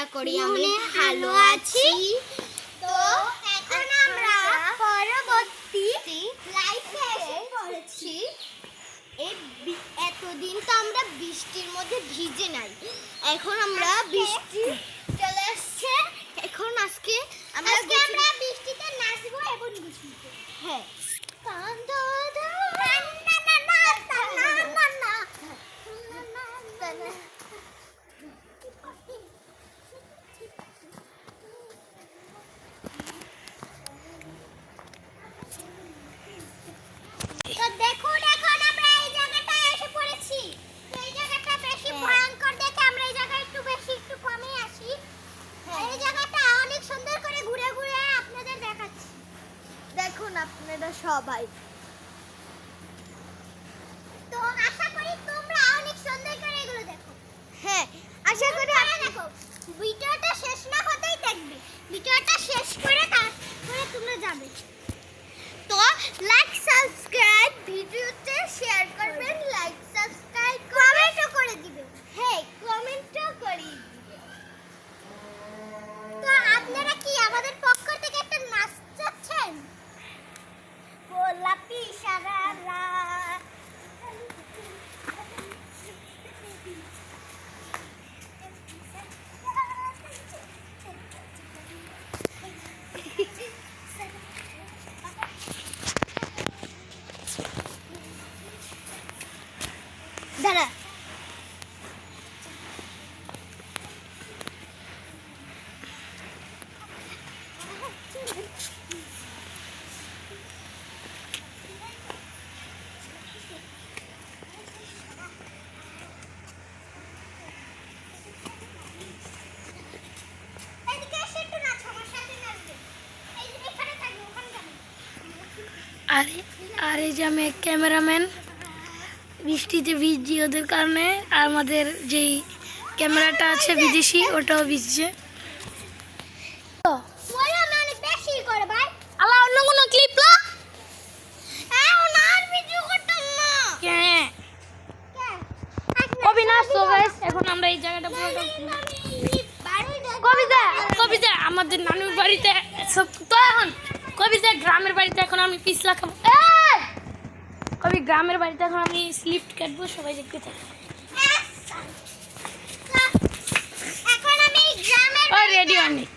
আশা করি আমি ভালো আছি। তো এখন আমরা পরবর্তী লাইফে এসে পড়েছি। এতদিন তো আমরা বৃষ্টির মধ্যে ভিজে নাই, এখন আমরা বৃষ্টি চলে আসছে। এখন আজকে আমরা বৃষ্টিতে নাচবো এবং গুছিয়ে। হ্যাঁ, তো দেখুন এখন আমরা এই জায়গাটায় এসে পড়েছি। এই জায়গাটা বেশি ভয়ঙ্কর দেখে আমরা এই জায়গায় একটু কমে আসি। এই জায়গাটা অনেক সুন্দর করে ঘুরে ঘুরে আপনাদের দেখাচ্ছি। দেখুন আপনারা সবাই। তো আশা করি তোমরা অনেক সুন্দর করে এগুলো দেখো। হ্যাঁ, আশা করি দেখো। ভিডিওটা শেষ না হতেই দেখবে। ভিডিওটা শেষ করে তারপরে তোমরা যাবে। তো লাইক সাবস্ক্রাইব, ভিডিওতে শেয়ার করবেন, লাইক সাবস্ক্রাইব কমেন্টও করে দিবেন। হ্যাঁ, কমেন্টও করে দিবেন। তো আপনারা কি আমাদের পক্ষ থেকে একটা নাচ চাচ্ছেন? গোলাপি সারারা দাঁড়া। আর এই যে আমি ক্যামেরাম্যান, বৃষ্টিতে ভিজছি ওদের কারণে। আর আমাদের যেই ক্যামেরাটা আছে বিদেশি, ওটাও ভিজছে। অন্য কোনো ক্লিপ লা কবি নাচ তো গাইস। এখন আমরা এই জায়গাটা কবিতা আমাদের নানুর বাড়িতে তো এখন কবিতা গ্রামের বাড়িতে এখন আমি পিছলা খাবো। কবি গ্রামের বাড়িতে এখন আমি স্লিপ কাটবো, সবাই দেখতে থাকবে। এখন আমি গ্রামের রেডি অনেক